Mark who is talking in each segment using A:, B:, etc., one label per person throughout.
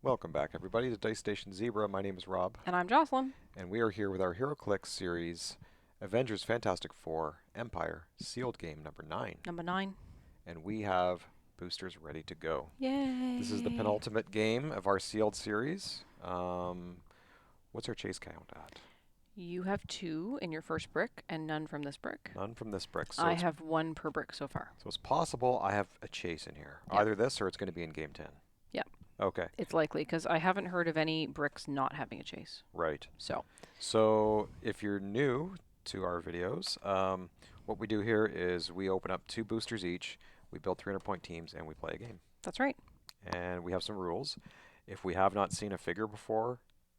A: Welcome back, everybody, to Dice Station Zebra. My name is Rob,
B: And I'm Jocelyn.
A: and we are here with our HeroClix series, Avengers Fantastic Four Empire, sealed game number 9.
B: Number 9.
A: And we have boosters ready to go.
B: Yay.
A: This is the penultimate game of our sealed series. What's our chase count at?
B: You have 2 in your first brick and none from this brick.
A: None from this brick. So
B: I have 1 per brick so far.
A: So it's possible I have a chase in here.
B: Yep.
A: Either this or it's going to be in game 10.
B: Yep.
A: Okay.
B: It's likely because I haven't heard of any bricks not having a chase.
A: Right.
B: So
A: If you're new to our videos, what we do here is we open up 2 boosters each, we build 300-point teams, and we play a game.
B: that's right.
A: And we have some rules. If we have not seen a figure before,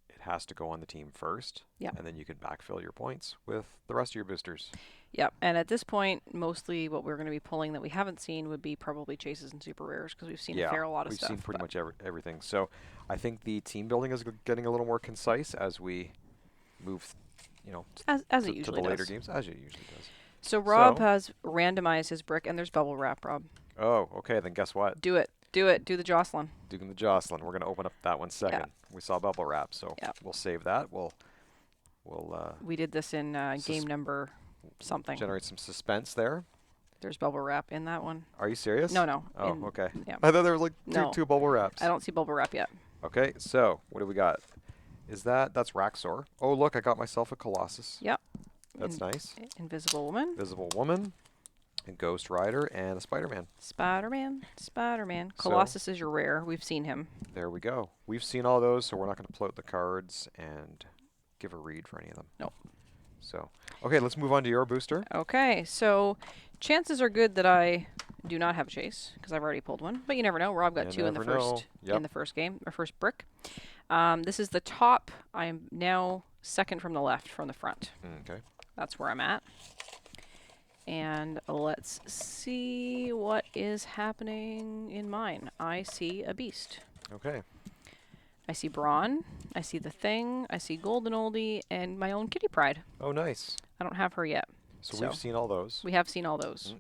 A: it has to go on the team first.
B: Yep.
A: And then you can backfill your points with the rest of your boosters.
B: Yep. And at this point, mostly what we're going to be pulling that we haven't seen would be probably chases and super rares because we've seen a fair lot of stuff.
A: We've seen pretty much everything. So I think the team building is getting a little more concise as we move,
B: as it
A: to
B: usually
A: the later
B: does.
A: games, as it usually does.
B: So Rob has randomized his brick, and there's bubble wrap, Rob.
A: Oh, okay. Then guess what?
B: Do it. Do it. Do the Jocelyn.
A: Doing the Jocelyn. We're going to open up that one second.
B: Yeah.
A: We saw bubble wrap, so we'll save that. We'll
B: We did this in game number something.
A: generate some suspense there.
B: There's bubble wrap in that one.
A: Are you serious?
B: No.
A: Oh, okay.
B: Yeah.
A: I thought there was like
B: No.
A: two bubble wraps.
B: I don't see bubble wrap yet.
A: Okay, so what do we got? That's Raxor. Oh, look, I got myself a Colossus.
B: Yep.
A: That's nice.
B: Invisible Woman.
A: Visible Woman, and Ghost Rider, and a Spider-Man.
B: Spider-Man. Colossus is your rare. We've seen him.
A: There we go. We've seen all those, so we're not going to pull out the cards and give a read for any of them.
B: Nope.
A: So, okay, let's move on to your booster.
B: Okay, so chances are good that I do not have a chase because I've already pulled one, but you never know. Rob got 2 in the first game or first brick. This is the top. I'm now second from the left from the front.
A: Okay.
B: That's where I'm at. And let's see what is happening in mine. I see a beast.
A: Okay.
B: I see Brawn. I see the Thing. I see Golden Oldie and my own Kitty Pryde.
A: Oh, nice.
B: I don't have her yet.
A: So we've seen all those.
B: We have seen all those.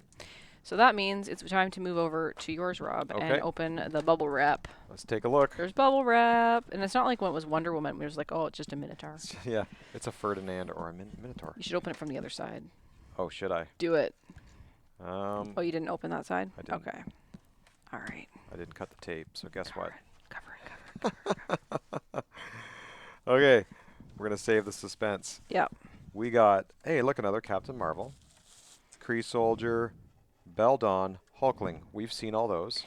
B: So that means it's time to move over to yours, Rob, and open the bubble wrap.
A: Let's take a look.
B: There's bubble wrap. And it's not like when it was Wonder Woman. It was like, oh, it's just a Minotaur.
A: Yeah, it's a Ferdinand or a Minotaur.
B: You should open it from the other side.
A: Oh, should I?
B: Do it.
A: Oh,
B: you didn't open that side?
A: I didn't.
B: Okay. All right.
A: I didn't cut the tape, so guess what?
B: Cover it.
A: Okay, we're going to save the suspense.
B: Yep.
A: We got, hey, look, another Captain Mar-Vell, Kree Soldier, Beldon, Hulkling. We've seen all those.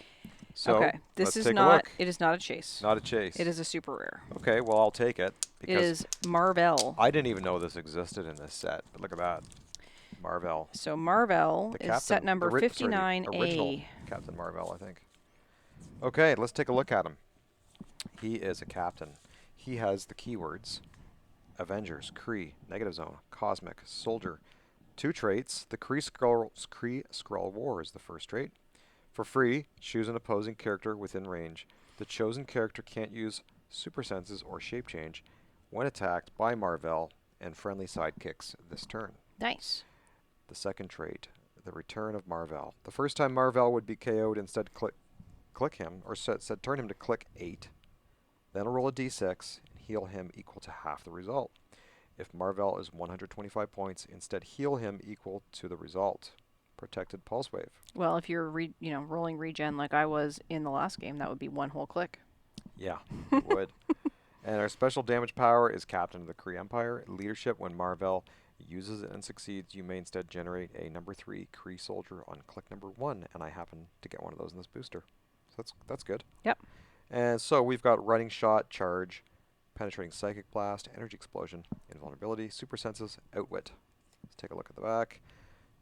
A: So
B: okay. This is
A: take
B: not.
A: a look.
B: It is not a chase.
A: Not a chase.
B: It is a super rare.
A: Okay, well, I'll take it.
B: It is Mar-Vell.
A: I didn't even know this existed in this set, but look at that. Mar-Vell.
B: So Mar-Vell is set number 59A.
A: Original Captain Mar-Vell, I think. Okay, let's take a look at him. He is a captain. He has the keywords Avengers, Kree, Negative Zone, Cosmic, Soldier. 2 traits. The Kree Skrull War is the first trait. For free, choose an opposing character within range. The chosen character can't use super senses or shape change when attacked by Mar-Vell and friendly sidekicks this turn.
B: Nice.
A: The second trait, the return of Mar-Vell. The first time Mar-Vell would be KO'd, instead click him, or said turn him to click 8. Then roll a d6 and heal him equal to half the result. If Mar-Vell is 125 points, instead heal him equal to the result. Protected Pulse Wave.
B: Well, if you're rolling regen like I was in the last game, that would be 1 whole click.
A: Yeah, it would. And our special damage power is Captain of the Kree Empire. Leadership, when Mar-Vell uses it and succeeds, you may instead generate a number 3 Kree soldier on click number 1, and I happen to get one of those in this booster. So that's good.
B: Yep.
A: And so we've got Running Shot, Charge, Penetrating Psychic Blast, Energy Explosion, Invulnerability, Super Senses, Outwit. Let's take a look at the back.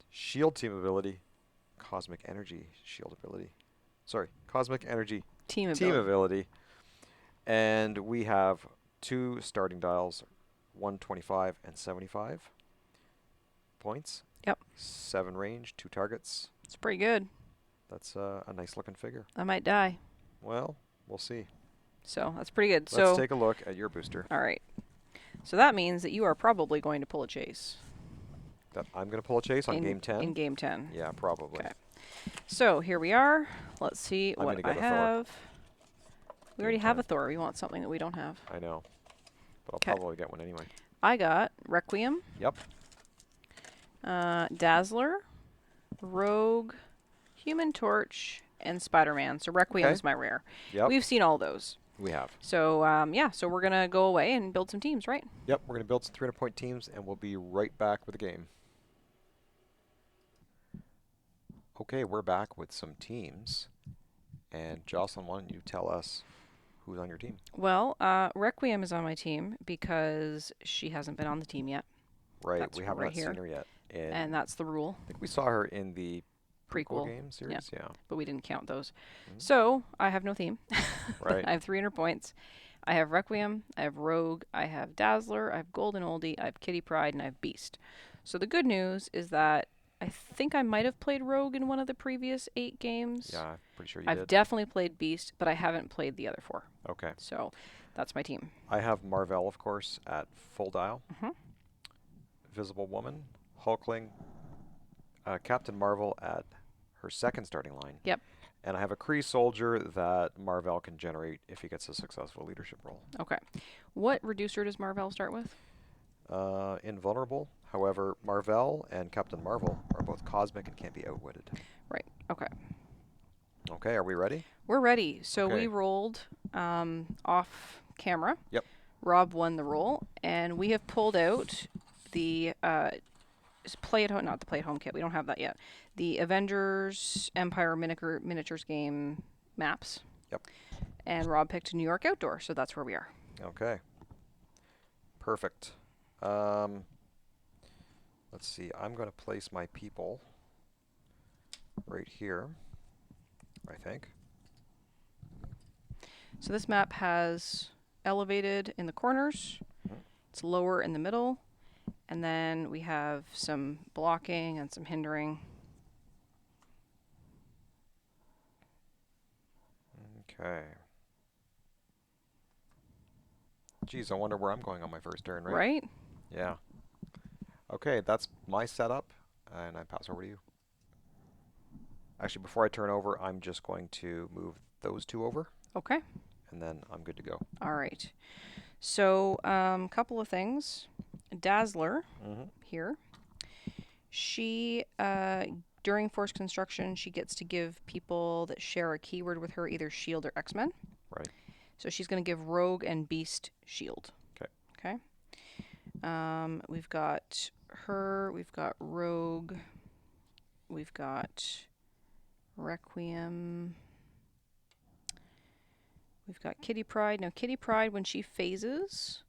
A: Shield Team ability, Cosmic Energy Shield ability. Sorry, Cosmic Energy
B: Team
A: ability. And we have 2 starting dials, 125 and 75 points.
B: Yep.
A: 7 range, 2 targets.
B: It's pretty good.
A: That's a nice looking figure.
B: I might die.
A: Well, we'll see.
B: So that's pretty good.
A: Let's take a look at your booster.
B: All right. So that means that you are probably going to pull a chase.
A: That I'm going to pull a chase on game 10?
B: In game 10.
A: Yeah, probably.
B: Okay. So here we are. Let's see what I have. We already have a Thor. We want something that we don't have.
A: I know. But I'll probably get one anyway.
B: I got Requiem.
A: Yep.
B: Dazzler, Rogue, Human Torch, and Spider-Man. So Requiem is my rare.
A: Yep.
B: We've seen all those.
A: We have.
B: So, yeah, so we're going to go away and build some teams, right?
A: Yep, we're going to build some 300-point teams, and we'll be right back with the game. Okay, we're back with some teams. And Jocelyn, why don't you tell us who's on your team?
B: Well, Requiem is on my team because she hasn't been on the team yet.
A: Right,
B: that's
A: we haven't seen her yet.
B: And that's the rule.
A: I think we saw her in the
B: prequel
A: game series, yeah.
B: But we didn't count those. So I have no theme.
A: Right.
B: I have 300 points. I have Requiem, I have Rogue, I have Dazzler, I have Golden Oldie, I have Kitty Pryde, and I have Beast. So the good news is that I think I might have played Rogue in one of the previous 8 games.
A: Yeah, I'm pretty sure you did.
B: I've definitely played Beast, but I haven't played the other 4.
A: Okay.
B: So that's my team.
A: I have Mar-Vell, of course, at full dial. Visible Woman, Hulkling, Captain Mar-Vell at her second starting line.
B: Yep.
A: And I have a Kree soldier that Mar-Vell can generate if he gets a successful leadership role.
B: Okay. What reducer does Mar-Vell start with?
A: Invulnerable. However, Mar-Vell and Captain Mar-Vell are both cosmic and can't be outwitted.
B: Right. Okay.
A: Okay, are we ready?
B: We're ready. So
A: Okay.
B: we rolled off camera.
A: Yep.
B: Rob won the roll, and we have pulled out the play at home, not the play at home kit. We don't have that yet. The Avengers Empyre miniatures game maps.
A: Yep.
B: And Rob picked New York Outdoor, so that's where we are.
A: Okay. Perfect. Let's see. I'm going to place my people right here, I think.
B: So this map has elevated in the corners. It's lower in the middle. And then we have some blocking and some hindering.
A: Okay. Geez, I wonder where I'm going on my first turn, right?
B: Right?
A: Yeah. Okay, that's my setup, and I pass over to you. Actually, before I turn over, I'm just going to move those 2 over.
B: Okay.
A: And then I'm good to go.
B: All right. So, couple of things. Dazzler here. She, during Force Construction, she gets to give people that share a keyword with her either Shield or X-Men.
A: Right.
B: So she's going to give Rogue and Beast Shield.
A: Okay.
B: Okay. We've got her. We've got Rogue. We've got Requiem. We've got Kitty Pryde. Now, Kitty Pryde, when she phases,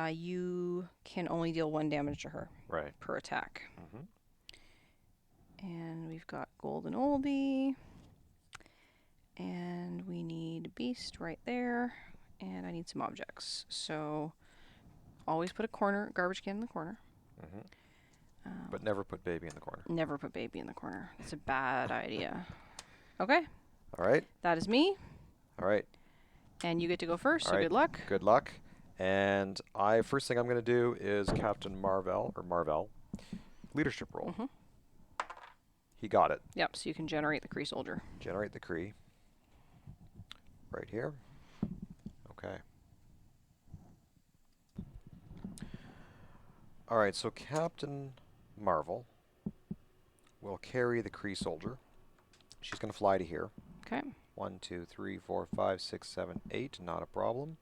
B: you can only deal 1 damage to her per attack. And we've got Golden Oldie. And we need Beast right there. And I need some objects. So always put a garbage can in the corner.
A: But never put baby in the corner.
B: Never put baby in the corner. It's a bad idea. Okay.
A: All right.
B: That is me.
A: All right.
B: And you get to go first,
A: All
B: so
A: right.
B: good luck.
A: Good luck. And first thing I'm going to do is Captain Mar-Vell, leadership roll. He got it.
B: Yep, so you can generate the Kree soldier.
A: Generate the Kree. Right here. Okay. All right, so Captain Mar-Vell will carry the Kree soldier. She's going to fly to here.
B: Okay.
A: 1, 2, 3, 4, 5, 6, 7, 8. Not a problem.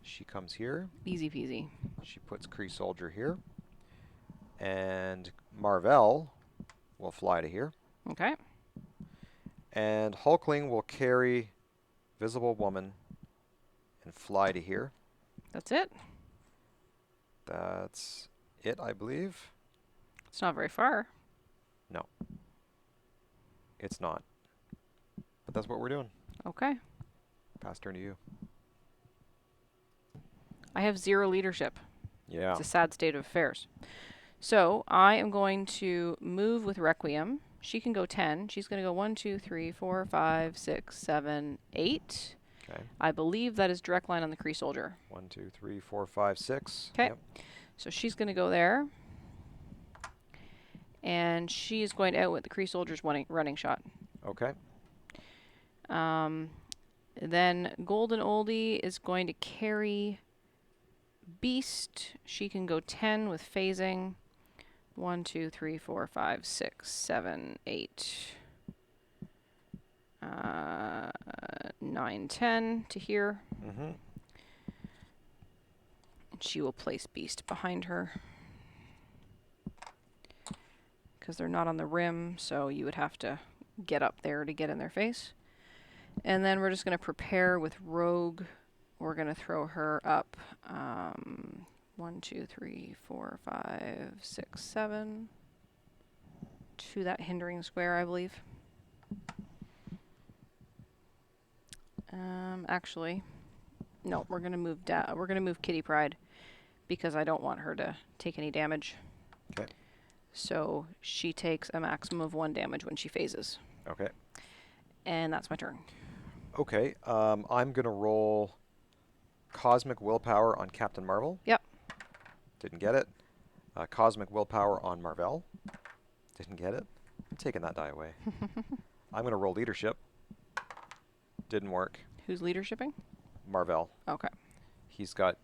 A: She comes here.
B: Easy peasy.
A: She puts Kree soldier here. And Mar-Vell will fly to here.
B: Okay.
A: And Hulkling will carry Visible Woman and fly to here.
B: That's it?
A: That's it, I believe.
B: It's not very far.
A: No. It's not. But that's what we're doing.
B: Okay.
A: Pass turn to you.
B: I have 0 leadership.
A: Yeah.
B: It's a sad state of affairs. So I am going to move with Requiem. She can go 10. She's going to go 1, 2, 3, 4, 5, 6, 7, 8.
A: Okay.
B: I believe that is direct line on the Kree soldier.
A: 1, 2, 3, 4, 5, 6.
B: Okay.
A: Yep.
B: So she's going to go there. And she is going to outwit the Kree soldier's running shot.
A: Okay.
B: Then Golden Oldie is going to carry Beast. She can go 10 with phasing. 1, 2, 3, 4, 5, 6, 7, 8, 9, 10 to here.
A: Mm-hmm.
B: And she will place Beast behind her. Because they're not on the rim, so you would have to get up there to get in their face. And then we're just going to prepare with Rogue. We're going to throw her up 1, 2, 3, 4, 5, 6, 7 to that hindering square, I believe. Actually, no, we're going to move we're going to move Kitty Pryde because I don't want her to take any damage.
A: Okay.
B: So she takes a maximum of 1 damage when she phases.
A: Okay.
B: And that's my turn.
A: Okay. I'm going to roll Cosmic Willpower on Captain Mar-Vell.
B: Yep.
A: Didn't get it. Cosmic Willpower on Mar-Vell. Didn't get it. I'm taking that die away. I'm going to roll Leadership. Didn't work.
B: Who's leadershiping?
A: Mar-Vell.
B: Okay.
A: He's got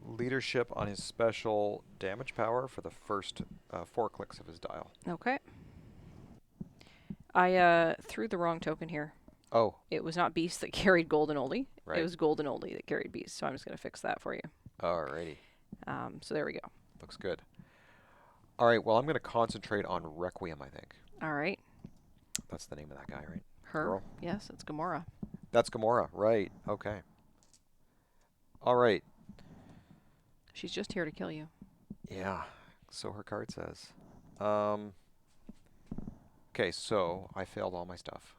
A: Leadership on his special damage power for the first 4 clicks of his dial.
B: Okay. I threw the wrong token here.
A: Oh.
B: It was not Beast that carried Golden Oldie.
A: Right.
B: It was Golden Oldie that carried Beast, so I'm just going to fix that for you.
A: Alrighty.
B: So there we go.
A: Looks good. All right, well, I'm going to concentrate on Requiem, I think.
B: All right.
A: That's the name of that guy, right?
B: Her?
A: Girl?
B: Yes, it's Gamora.
A: That's Gamora, right. Okay. All right.
B: She's just here to kill you.
A: Yeah, so her card says. Okay, so I failed all my stuff.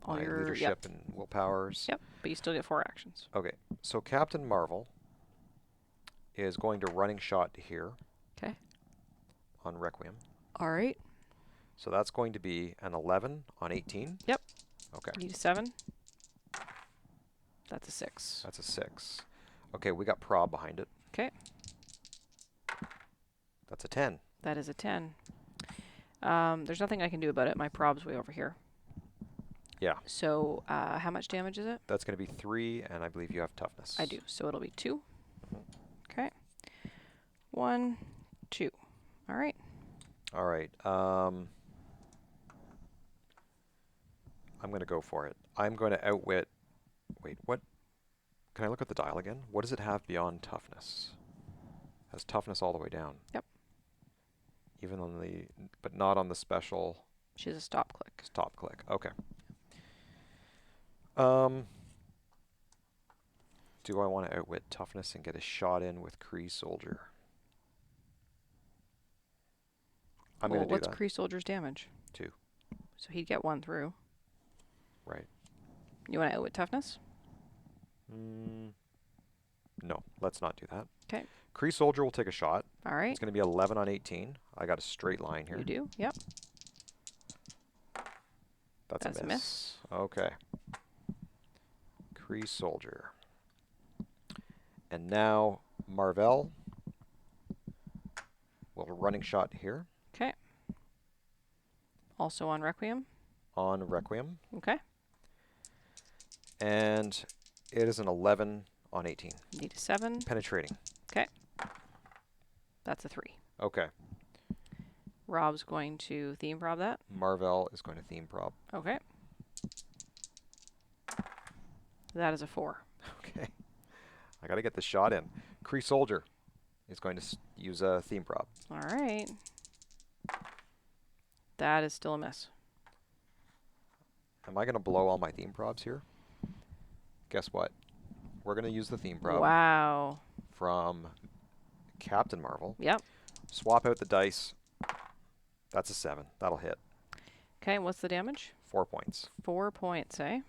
B: All
A: my
B: your
A: leadership and willpowers.
B: Yep, but you still get 4 actions.
A: Okay, so Captain Mar-Vell is going to running shot to here.
B: Okay.
A: On Requiem.
B: All right.
A: So that's going to be an 11 on 18.
B: Yep.
A: Okay.
B: Need a 7. That's a 6.
A: That's a 6. Okay, we got prob behind it.
B: Okay.
A: That's a 10.
B: That is a 10. There's nothing I can do about it. My prob's way over here.
A: Yeah.
B: So how much damage is it?
A: That's going to be 3, and I believe you have toughness.
B: I do. So it'll be 2. Okay. 1, 2. All right.
A: All right. I'm going to go for it. I'm going to outwit... Wait, what? Can I look at the dial again? What does it have beyond toughness? It has toughness all the way down.
B: Yep.
A: Even on the... But not on the special...
B: She's a stop click.
A: Stop click. Okay. Do I want to outwit toughness and get a shot in with Kree Soldier? I'm going to do that.
B: What's Kree Soldier's damage?
A: 2.
B: So he'd get 1 through.
A: Right.
B: You want to outwit toughness?
A: No, let's not do that.
B: Okay.
A: Kree Soldier will take a shot.
B: All right.
A: It's going to be 11 on 18. I got a straight line here.
B: You do? Yep.
A: That's a miss. Okay. Kree Soldier. And now Mar-Vell will running shot here.
B: Okay. Also on Requiem.
A: On Requiem.
B: Okay.
A: And it is an 11 on 18.
B: Need a 7.
A: Penetrating.
B: Okay. That's a 3.
A: Okay.
B: Rob's going to theme prob that.
A: Mar-Vell is going to theme prob.
B: Okay. That is a 4.
A: Okay. I got to get the shot in. Kree Soldier is going to use a theme prob.
B: All right. That is still a miss.
A: Am I going to blow all my theme probs here? Guess what? We're going to use the theme prob.
B: Wow.
A: From Captain Mar-Vell.
B: Yep.
A: Swap out the dice. That's a 7. That'll hit.
B: Okay, what's the damage?
A: 4 points.
B: 4 points, eh?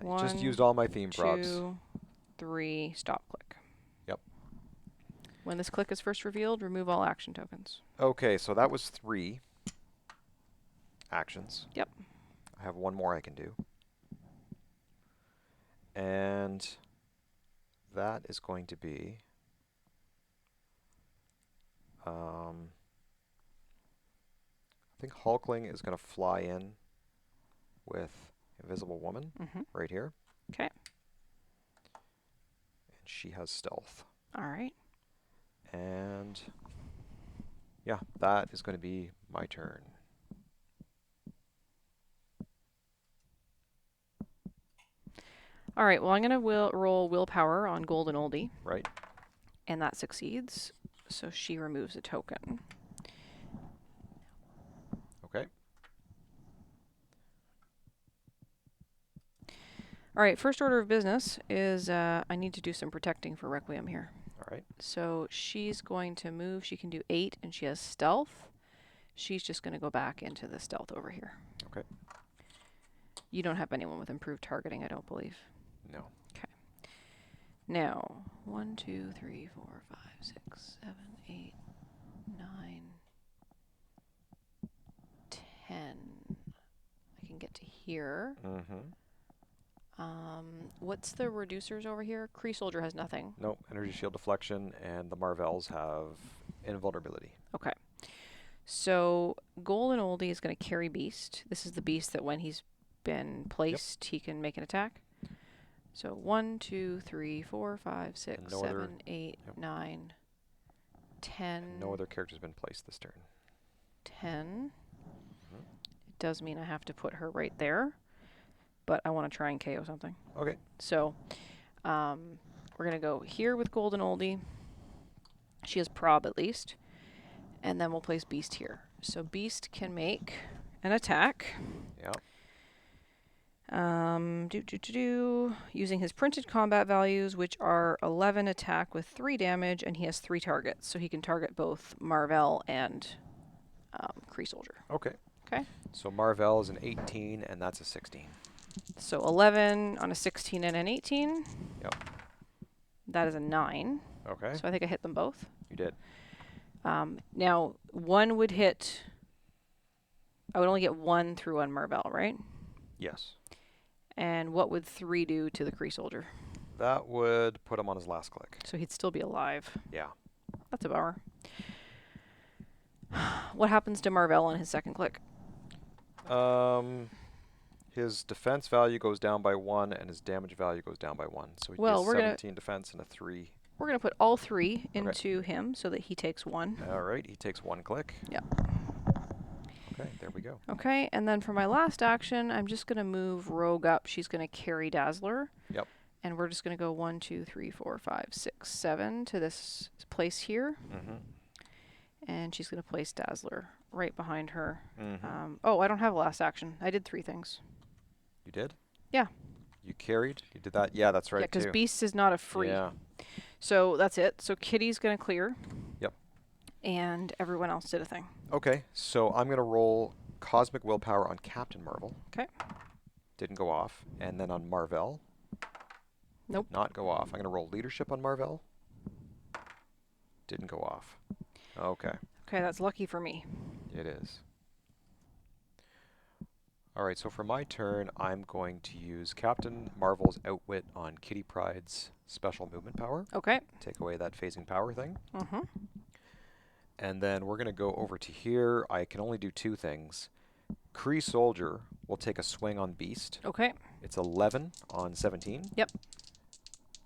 A: I just used all my theme probs.
B: 2, 3, stop click.
A: Yep.
B: When this click is first revealed, remove all action tokens.
A: Okay, so that was 3 actions.
B: Yep.
A: I have 1 more I can do. And that is going to be... I think Hulkling is going to fly in with Invisible Woman right here.
B: Okay.
A: And she has stealth.
B: All right.
A: And yeah, that is going to be my turn.
B: All right, well, I'm going to roll willpower on Golden Oldie.
A: Right.
B: And that succeeds. So she removes a token.
A: Okay.
B: All right, first order of business is I need to do some protecting for Requiem here.
A: All right.
B: So she's going to move. She can do 8, and she has stealth. She's just going to go back into the stealth over here.
A: Okay.
B: You don't have anyone with improved targeting, I don't believe.
A: No.
B: Okay. Now, 1, 2, 3, 4, 5, 6, 7, 8, 9, 10. I can get to here. What's the reducers over here? Kree Soldier has nothing.
A: No, energy shield deflection, and the Mar-Vells have invulnerability.
B: Okay. So Golden Oldie is going to carry Beast. This is the Beast that when he's been placed, he can make an attack. So 1, 2, 3, 4, 5, 6, 7, 8, 9, 10.
A: No other character's been placed this turn.
B: 10. It does mean I have to put her right there, but I want to try and KO something.
A: Okay.
B: So we're going to go here with Golden Oldie. She has prob at least. And then we'll place Beast here. So Beast can make an attack.
A: Yeah.
B: Using his printed combat values, which are 11 attack with 3 damage, and he has 3 targets. So he can target both Mar-Vell and Kree Soldier.
A: Okay.
B: Okay.
A: So Mar-Vell is an 18, and that's a 16.
B: So 11 on a 16 and an 18.
A: Yep.
B: That is a 9.
A: Okay.
B: So I think I hit them both.
A: You did.
B: Now, one would hit... I would only get 1 through on Mar-Vell, right?
A: Yes.
B: And what would 3 do to the Kree Soldier?
A: That would put him on his last click.
B: So he'd still be alive.
A: Yeah.
B: That's a bummer. What happens to Mar-Vell on his second click?
A: His defense value goes down by 1, and his damage value goes down by 1. So he gets 17 defense and a 3.
B: We're going to put all 3 into him so that he takes 1.
A: All right, he takes 1 click.
B: Yeah.
A: Okay, there we go.
B: Okay, and then for my last action, I'm just going to move Rogue up. She's going to carry Dazzler.
A: Yep.
B: And we're just going to go 1, 2, 3, 4, 5, 6, 7 to this place here. And she's going to place Dazzler right behind her. Oh, I don't have a last action. I did 3 things.
A: You did?
B: Yeah.
A: You carried? You did that? Yeah, that's right,
B: yeah, because
A: too.
B: Beast is not a free.
A: Yeah.
B: So that's it. So Kitty's going to clear.
A: Yep.
B: And everyone else did a thing.
A: Okay, so I'm going to roll Cosmic Willpower on Captain Mar-Vell.
B: Okay.
A: Didn't go off. And then on Mar-Vell.
B: Nope.
A: Did not go off. I'm going to roll Leadership on Mar-Vell. Didn't go off. Okay.
B: Okay, that's lucky for me.
A: It is. All right, so for my turn, I'm going to use Captain Mar-Vell's Outwit on Kitty Pryde's special movement power.
B: Okay.
A: Take away that phasing power thing. And then we're going to go over to here. I can only do 2 things. Kree Soldier will take a swing on Beast.
B: Okay.
A: It's 11 on 17.
B: Yep.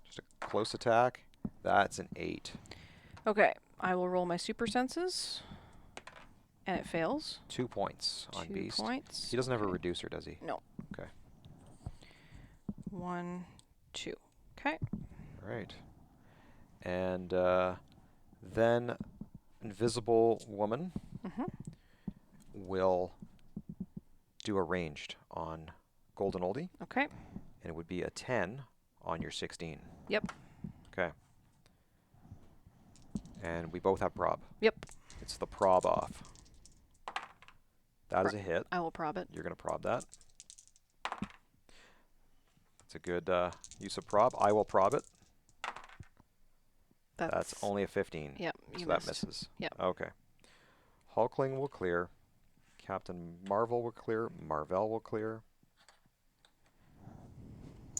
A: Just a close attack. That's an 8.
B: Okay. I will roll my super senses. And it fails.
A: 2 points on Beast.
B: 2 points.
A: He doesn't have a reducer, does he?
B: No.
A: Okay.
B: 1, 2. Okay.
A: All right. And then Invisible Woman will do a ranged on Golden Oldie.
B: Okay.
A: And it would be a 10 on your 16.
B: Yep.
A: Okay. And we both have prob.
B: Yep.
A: It's the prob off. That is a hit.
B: I will prob it.
A: You're going to prob that. It's a good use of prob. I will prob it. That's only a 15.
B: Yep.
A: So that misses.
B: Yep.
A: Okay. Hulkling will clear. Captain Mar-Vell will clear. Mar-Vell will clear.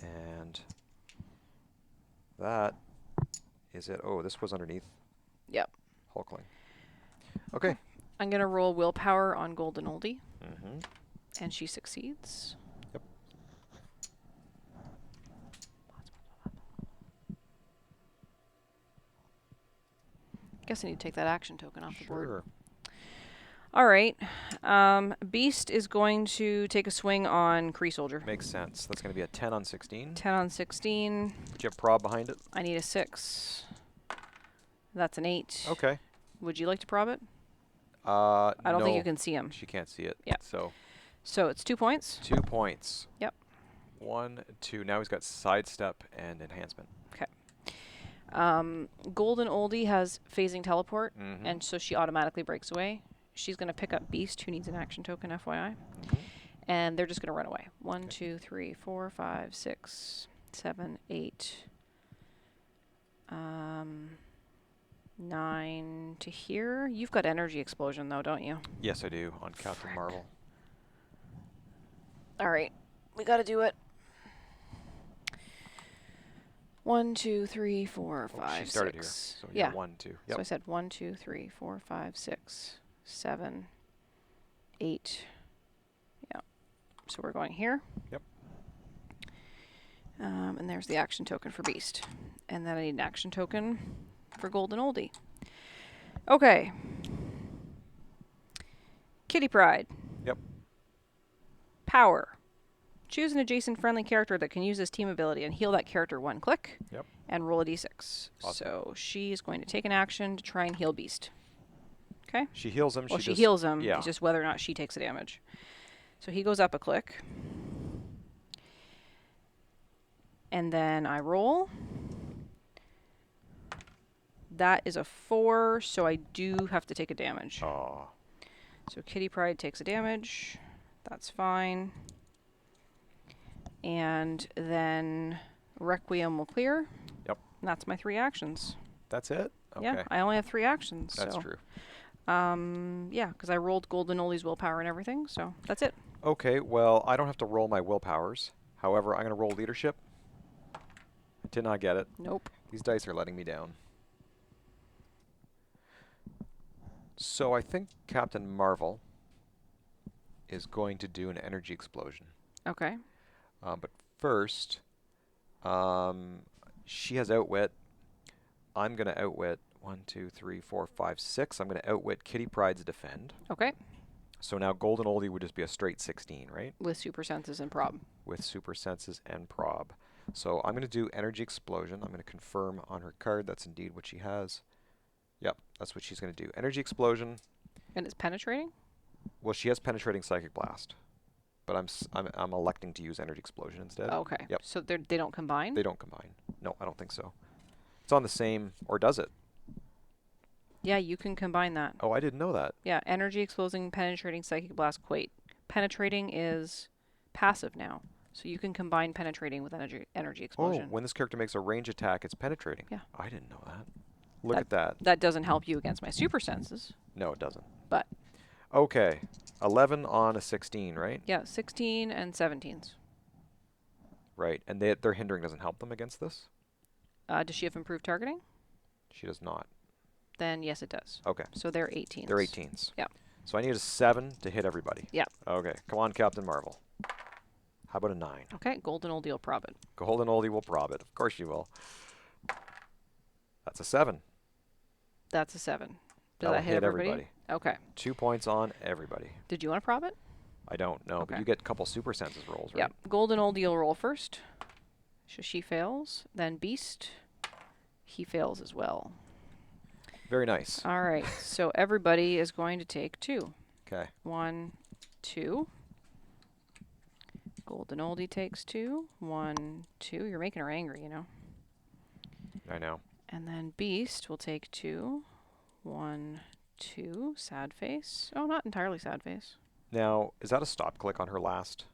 A: And that is it. Oh, this was underneath.
B: Yep.
A: Hulkling. Okay.
B: I'm going to roll willpower on Golden Oldie.
A: Mm-hmm.
B: And she succeeds. Guess I need to take that action token off the board.
A: Sure.
B: All right. Beast is going to take a swing on Kree Soldier.
A: Makes sense. That's going to be a 10 on 16.
B: 10 on 16.
A: Would you have prob behind it?
B: I need a 6. That's an 8.
A: Okay.
B: Would you like to prob it?
A: I
B: don't think you can see him.
A: She can't see it.
B: Yeah. So it's 2 points.
A: 2 points.
B: Yep.
A: 1, 2. Now he's got sidestep and enhancement.
B: Okay. Golden Oldie has phasing teleport, and so she automatically breaks away. She's going to pick up Beast, who needs an action token, FYI. And they're just going to run away. 1, 2, 3, 4, 5, 6, 7, 8, 9 to here. You've got energy explosion, though, don't you?
A: Yes, I do, on Captain Mar-Vell.
B: All right. We got to do it. 1, 2, 3, 4, 5,
A: she started
B: 6.
A: Here. So
B: yeah.
A: 1, 2. Yep.
B: So I said 1, 2, 3, 4, 5, 6, 7, 8. Yeah. So we're going here.
A: Yep.
B: And there's the action token for Beast. And then I need an action token for Golden Oldie. Okay. Kitty Pryde.
A: Yep.
B: Power. Choose an adjacent friendly character that can use this team ability and heal that character 1 click.
A: Yep.
B: And roll a d6.
A: Awesome.
B: So she's going to take an action to try and heal Beast. Okay?
A: She heals him.
B: Well, she heals him.
A: Yeah.
B: It's just whether or not she takes the damage. So he goes up a click. And then I roll. That is a 4, so I do have to take a damage.
A: Oh.
B: So Kitty Pryde takes a damage. That's fine. And then Requiem will clear.
A: Yep.
B: And that's my 3 actions.
A: That's it? Okay.
B: Yeah, I only have 3 actions.
A: That's
B: so.
A: true.
B: Yeah, because I rolled Golden Oldie's willpower and everything, so that's it.
A: Okay, well, I don't have to roll my willpowers. However, I'm going to roll leadership. I did not get it.
B: Nope.
A: These dice are letting me down. So I think Captain Mar-Vell is going to do an energy explosion.
B: Okay.
A: But first, she has outwit. I'm going to outwit 1, 2, 3, 4, 5, 6. I'm going to outwit Kitty Pryde's defend.
B: Okay.
A: So now Golden Oldie would just be a straight 16, right?
B: With super senses and prob.
A: With super senses and prob. So I'm going to do energy explosion. I'm going to confirm on her card that's indeed what she has. Yep, that's what she's going to do. Energy explosion.
B: And it's penetrating?
A: Well, she has penetrating psychic blast, but I'm electing to use energy explosion instead.
B: Okay.
A: Yep.
B: So they don't combine?
A: They don't combine. No, I don't think so. It's on the same, or does it?
B: Yeah, you can combine that.
A: Oh, I didn't know that.
B: Yeah, energy exploding, penetrating psychic blast. Wait, penetrating is passive now, so you can combine penetrating with energy explosion.
A: Oh, when this character makes a range attack, it's penetrating.
B: Yeah.
A: I didn't know that. Look at that.
B: That doesn't help you against my super senses.
A: No, it doesn't.
B: But.
A: Okay, 11 on a 16, right?
B: Yeah, 16 and 17s.
A: Right, and their hindering doesn't help them against this?
B: Does she have improved targeting?
A: She does not.
B: Then yes, it does.
A: Okay.
B: So they're 18s.
A: They're 18s.
B: Yeah.
A: So I need a 7 to hit everybody.
B: Yeah.
A: Okay, come on, Captain Mar-Vell. How about a 9?
B: Okay, Golden Oldie will prob it.
A: Golden Oldie will prob it. Of course she will. That's a 7.
B: That's a 7. Does
A: That'll
B: that hit everybody? Okay.
A: 2 points on everybody.
B: Did you want to prob it?
A: I don't know, but
B: Okay.
A: you get a couple super senses rolls, right?
B: Yeah. Golden Oldie will roll first. So she fails. Then Beast. He fails as well.
A: Very nice.
B: All right. So everybody is going to take 2.
A: Okay.
B: 1, 2. Golden Oldie takes 2. 1, 2. You're making her angry, you know.
A: I know.
B: And then Beast will take 2. 1, 2. Sad face. Oh, not entirely sad face.
A: Now, is that a stop click on her last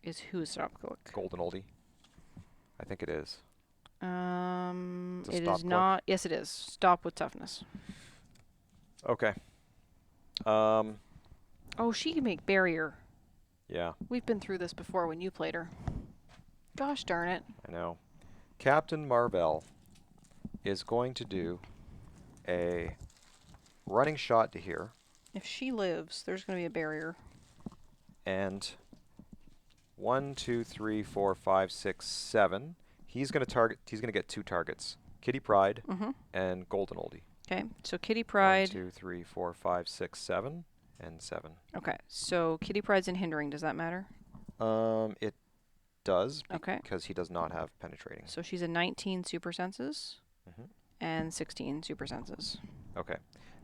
B: Is who's stop click?
A: Golden Oldie? I think it is. It's a
B: It
A: stop
B: is
A: click.
B: not. Yes, it is. Stop with toughness.
A: Okay.
B: Oh, she can make barrier.
A: Yeah,
B: We've been through this before when you played her. Gosh darn it.
A: I know. Captain Mar-Vell is going to do a running shot to here,
B: If she lives, there's going to be a barrier.
A: and 1, 2, 3, 4, 5, 6, 7. He's going to target. He's going to get 2 targets: Kitty Pryde
B: Mm-hmm.
A: and Golden Oldie.
B: Okay, so Kitty
A: 1,
B: Pryde.
A: 2, 3, 4, 5, 6, 7, and 7.
B: Okay, so Kitty Pryde's in hindering. Does that matter?
A: It does
B: Okay.
A: because he does not have penetrating.
B: So she's a 19 super senses
A: Hmm.
B: and 16 super senses.
A: Okay.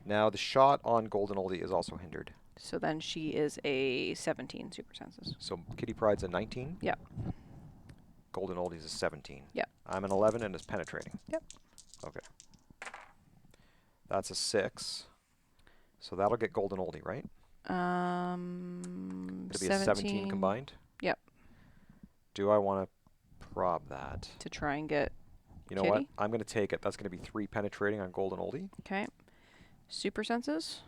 A: Now the shot on Golden Oldie is also hindered.
B: So then she is a 17 super senses.
A: So Kitty Pryde's a 19?
B: Yep.
A: Golden Oldie's a 17?
B: Yep.
A: I'm an 11 and it's penetrating?
B: Yep.
A: Okay. That's a 6. So that'll get Golden Oldie, right? It'll be a 17 combined?
B: Yep.
A: Do I want to prob that?
B: To try and get
A: You know
B: Kitty?
A: what? I'm going to take it. That's going to be 3 penetrating on Golden Oldie.
B: Okay. Super senses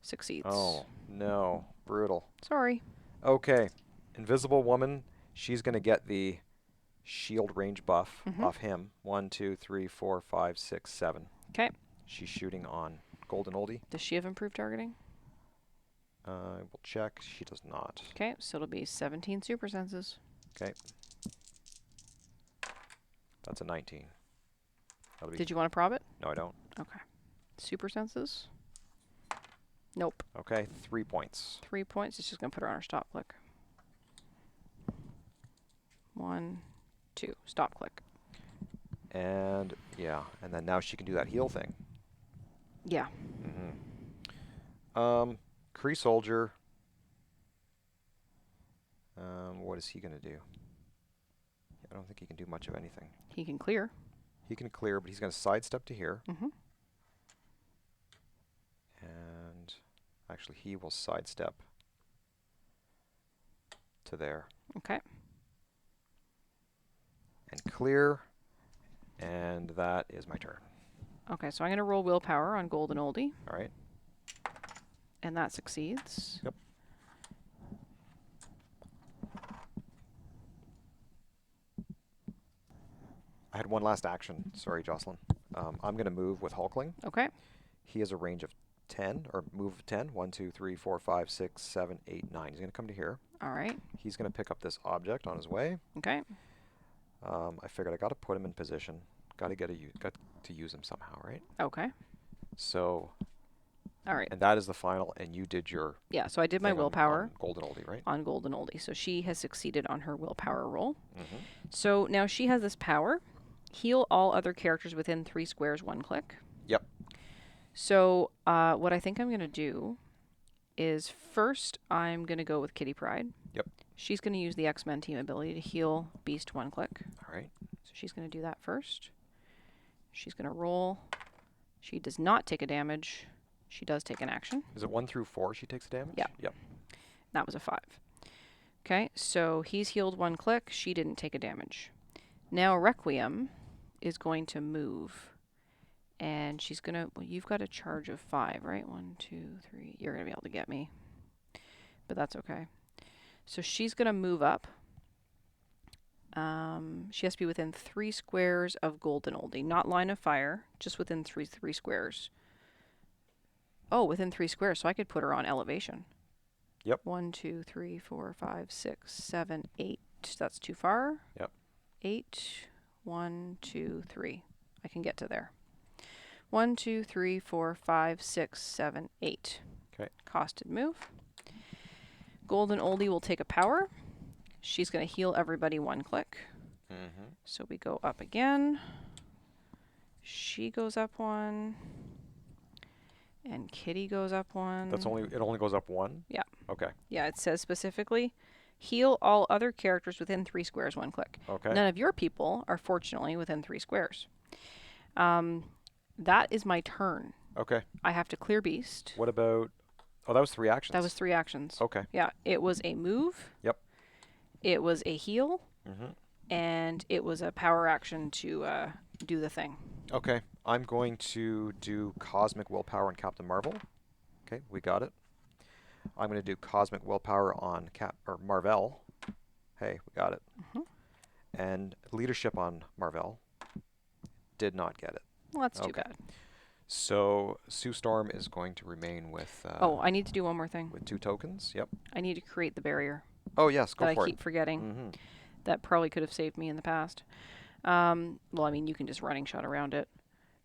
B: succeeds.
A: Oh, no. Brutal.
B: Sorry.
A: Okay. Invisible Woman, she's going to get the shield range buff
B: Mhm.
A: off him. 1, 2, 3, 4, 5, 6, 7.
B: Okay.
A: She's shooting on Golden Oldie.
B: Does she have improved targeting?
A: We'll check. She does not.
B: Okay, so it'll be 17 super senses.
A: Okay. That's a 19. That'll be
B: Did you want to prob it?
A: No, I don't.
B: Okay. Super senses? Nope.
A: Okay, 3 points.
B: 3 points. It's just going to put her on her stop click. 1, 2. Stop click.
A: And, yeah, and then now she can do that heal thing.
B: Yeah.
A: Kree Soldier. What is he going to do? I don't think he can do much of anything.
B: He can clear.
A: He can clear, but he's going to sidestep to here.
B: Mm-hmm.
A: And actually, he will sidestep to there.
B: Okay.
A: And clear. And that is my turn.
B: Okay, so I'm going to roll willpower on Golden Oldie,
A: All right.
B: and that succeeds.
A: Yep. I had one last action. Sorry, Jocelyn. I'm going to move with Hulkling.
B: Okay.
A: He has a range of 10, or move of 10. 1, 2, 3, 4, 5, 6, 7, 8, 9. He's going to come to here.
B: All right.
A: He's going to pick up this object on his way.
B: Okay.
A: I figured I got to put him in position. Got to use him somehow, right?
B: Okay.
A: So,
B: all right.
A: and that is the final, and you did your
B: Yeah, so I did my
A: thing
B: willpower
A: on Golden Oldie, right?
B: on Golden Oldie. So she has succeeded on her willpower roll.
A: Mm-hmm.
B: So now she has this power. Heal all other characters within 3 squares, 1 click.
A: Yep.
B: So what I think I'm going to do is first I'm going to go with Kitty Pryde.
A: Yep.
B: She's going to use the X-Men team ability to heal Beast 1 click.
A: All right.
B: So she's going to do that first. She's going to roll. She does not take a damage. She does take an action.
A: Is it 1 through 4 she takes the damage?
B: Yeah.
A: Yep.
B: That was a 5. Okay, so he's healed 1 click. She didn't take a damage. Now Requiem is going to move. And she's going to... Well, you've got a charge of 5, right? 1, 2, 3. You're going to be able to get me. But that's okay. So she's going to move up. She has to be within 3 squares of Golden Oldie. Not line of fire, just within three squares. Oh, within 3 squares, so I could put her on elevation.
A: Yep.
B: 1, 2, 3, 4, 5, 6, 7, 8. That's too far.
A: Yep.
B: 8. 1, 2, 3. I can get to there. 1, 2, 3, 4, 5, 6, 7, 8.
A: Okay.
B: Costed move. Golden Oldie will take a power. She's going to heal everybody 1 click.
A: Mm-hmm.
B: So we go up again. She goes up 1. And Kitty goes up 1.
A: It only goes up 1?
B: Yeah.
A: Okay.
B: Yeah, it says specifically, heal all other characters within 3 squares 1 click.
A: Okay.
B: None of your people are fortunately within 3 squares. That is my turn.
A: Okay.
B: I have to clear Beast.
A: What about... Oh, that was 3 actions.
B: That was 3 actions.
A: Okay.
B: Yeah, it was a move.
A: Yep.
B: It was a heal.
A: Mm-hmm.
B: And it was a power action to do the thing.
A: Okay. I'm going to do Cosmic Willpower on Captain Marvel. Okay, we got it. I'm going to do Cosmic Willpower on Mar-Vell. Hey, we got it.
B: Mm-hmm.
A: And Leadership on Mar-Vell. Did not get it.
B: Well, that's too bad.
A: So Sue Storm is going to remain with...
B: oh, I need to do one more thing.
A: With 2 tokens. Yep.
B: I need to create the barrier.
A: Oh, yes, go
B: that
A: for
B: I keep forgetting.
A: Mm-hmm.
B: That probably could have saved me in the past. Well, I mean, you can just running shot around it.